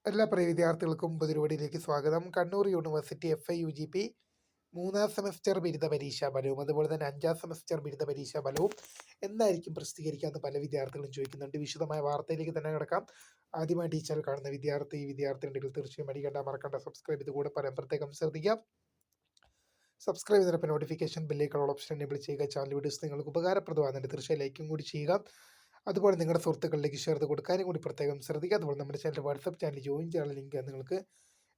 എല്ലാ പ്രിയ വിദ്യാർത്ഥികൾക്കും പുതിയൊരുപടിയിലേക്ക് സ്വാഗതം. കണ്ണൂർ യൂണിവേഴ്സിറ്റി FIUGP 3-ാം സെമസ്റ്റർ ബിരുദ പരീക്ഷാ ഫലവും അതുപോലെ തന്നെ 5-ാം സെമസ്റ്റർ ബിരുദ പരീക്ഷാ ഫലവും എന്നായിരിക്കും പ്രസിദ്ധീകരിക്കാമെന്ന് പല വിദ്യാർത്ഥികളും ചോദിക്കുന്നുണ്ട്. വിശദമായ വാർത്തയിലേക്ക് തന്നെ കിടക്കാം. ആദ്യമായിട്ട് ഈ ചാനൽ കാണുന്ന വിദ്യാർത്ഥിനികൾ തീർച്ചയായും മറക്കണ്ട സബ്സ്ക്രൈബ് ചെയ്ത് കൂടെ പറയാൻ പ്രത്യേകം ശ്രദ്ധിക്കാം. സബ്സ്ക്രൈബ് ചെയ്തപ്പോൾ നോട്ടിഫിക്കേഷൻ ബെല്ലേക്കുള്ള ഓപ്ഷൻ എനേബിൾ ചെയ്യുക. ചാനൽ വീഡിയോസ് നിങ്ങൾക്ക് ഉപകാരപ്രദമാകുന്നുണ്ട്, തീർച്ചയായും ലൈക്കും കൂടി ചെയ്യുക. അതുപോലെ നിങ്ങളുടെ സുഹൃത്തുക്കളിലേക്ക് ഷെയർ ചെയ്ത് കൊടുക്കാനും കൂടി പ്രത്യേകം ശ്രദ്ധിക്കുക. അതുപോലെ നമ്മുടെ ചാനൽ വാട്സപ്പ് ചാനൽ ജോയിൻ ചെയ്യാനുള്ള ലിങ്ക് നിങ്ങൾക്ക്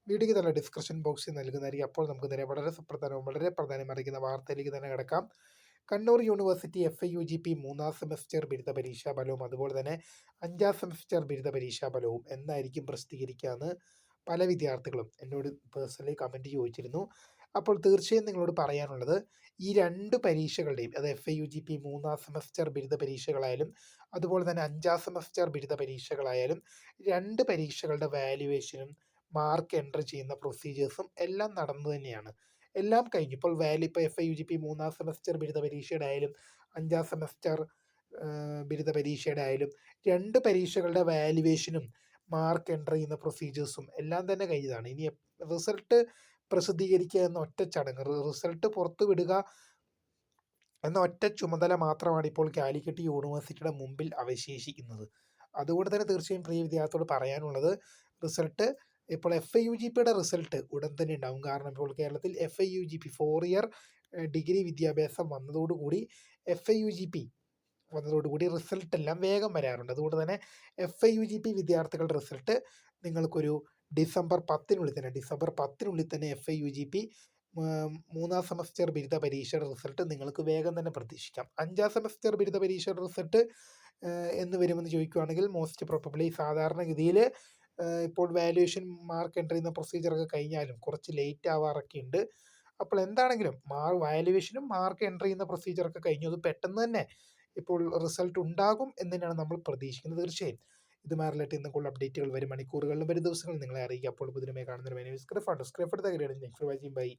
വീഡിയോയ്ക്ക് തന്നെ ഡിസ്ക്രിപ്ഷൻ ബോക്സിൽ നൽകുന്നതായിരിക്കും. അപ്പോൾ നമുക്ക് നേരെ വളരെ സുപ്രധാനവും വളരെ അറിയിക്കുന്ന വാർത്തയിലേക്ക് തന്നെ കിടക്കാം. കണ്ണൂർ യൂണിവേഴ്സിറ്റി FIUGP 3-ാം സെമസ്റ്റർ ബിരുദ പരീക്ഷാ ഫലവും അതുപോലെ തന്നെ 5-ാം സെമസ്റ്റർ ബിരുദ പരീക്ഷാ ഫലവും എന്നായിരിക്കും പ്രസിദ്ധീകരിക്കാമെന്ന് പല വിദ്യാർത്ഥികളും എന്നോട് പേഴ്സണലി കമൻറ്റ് ചോദിച്ചിരുന്നു. അപ്പോൾ തീർച്ചയായും നിങ്ങളോട് പറയാനുള്ളത്, ഈ രണ്ട് പരീക്ഷകളുടെയും, അത് FIUGP 3-ാം സെമസ്റ്റർ ബിരുദ പരീക്ഷകളായാലും അതുപോലെ തന്നെ 5-ാം സെമസ്റ്റർ ബിരുദ പരീക്ഷകളായാലും രണ്ട് പരീക്ഷകളുടെ വാല്യുവേഷനും മാർക്ക് എൻ്റർ ചെയ്യുന്ന പ്രൊസീജിയേഴ്സും എല്ലാം നടന്നു തന്നെയാണ്. എല്ലാം കഴിഞ്ഞു. ഇപ്പോൾ ഇപ്പോൾ FIUGP 3-ാം സെമസ്റ്റർ ബിരുദ പരീക്ഷയുടെ ആയാലും 5-ാം സെമസ്റ്റർ ബിരുദ പരീക്ഷയുടെ ആയാലും രണ്ട് പരീക്ഷകളുടെ വാല്യുവേഷനും മാർക്ക് എൻ്റർ ചെയ്യുന്ന പ്രൊസീജിയേഴ്സും എല്ലാം തന്നെ കഴിഞ്ഞതാണ്. ഇനി റിസൾട്ട് പ്രസിദ്ധീകരിക്കുക എന്ന ഒറ്റ ചടങ്ങ്, റിസൾട്ട് പുറത്തു വിടുക എന്ന ഒറ്റ ചുമതല മാത്രമാണ് ഇപ്പോൾ കാലിക്കറ്റ് യൂണിവേഴ്സിറ്റിയുടെ മുമ്പിൽ അവശേഷിക്കുന്നത്. അതുകൊണ്ട് തന്നെ തീർച്ചയായും പ്രിയ വിദ്യാർത്ഥികളോട് പറയാനുള്ളത്, റിസൾട്ട് ഇപ്പോൾ FIUGPയുടെ റിസൾട്ട് ഉടൻ തന്നെ ഉണ്ടാവും. കാരണം ഇപ്പോൾ കേരളത്തിൽ FIUGP 4 ഇയർ ഡിഗ്രി വിദ്യാഭ്യാസം വന്നതോടുകൂടി റിസൾട്ട് എല്ലാം വേഗം വരാറുണ്ട്. അതുകൊണ്ട് തന്നെ FIUGP വിദ്യാർത്ഥികളുടെ റിസൾട്ട് നിങ്ങൾക്കൊരു ഡിസംബർ 10-നുള്ളിൽ തന്നെ FIUGP 3-ാം സെമസ്റ്റർ ബിരുദ പരീക്ഷയുടെ റിസൾട്ട് നിങ്ങൾക്ക് വേഗം തന്നെ പ്രതീക്ഷിക്കാം. 5-ാം സെമസ്റ്റർ ബിരുദ പരീക്ഷയുടെ റിസൾട്ട് എന്ന് വരുമെന്ന് ചോദിക്കുകയാണെങ്കിൽ, മോസ്റ്റ് പ്രോബബ്ലി സാധാരണഗതിയിൽ ഇപ്പോൾ വാല്യുവേഷൻ മാർക്ക് എൻ്റർ ചെയ്യുന്ന പ്രൊസീജിയറൊക്കെ കഴിഞ്ഞാലും കുറച്ച് ലേറ്റ് ആവാറൊക്കെ ഉണ്ട്. അപ്പോൾ എന്താണെങ്കിലും വാല്യുവേഷനും മാർക്ക് എൻ്റർ ചെയ്യുന്ന പ്രൊസീജിയറൊക്കെ കഴിഞ്ഞു. അത് പെട്ടെന്ന് തന്നെ ഇപ്പോൾ റിസൾട്ട് ഉണ്ടാകും എന്ന് തന്നെയാണ് നമ്മൾ പ്രതീക്ഷിക്കുന്നത്. തീർച്ചയായും ഇതുമായി റിലേറ്റ് ചെയ്യുന്ന അപ്ഡേറ്റുകൾ വരും മണിക്കൂറുകളിലും വരും ദിവസങ്ങളിൽ നിങ്ങളെ അറിയിക്കുക. അപ്പോൾ പുതിയമായി കാണുന്നതിന് സ്ക്രിപ്റ്റ് ബൈ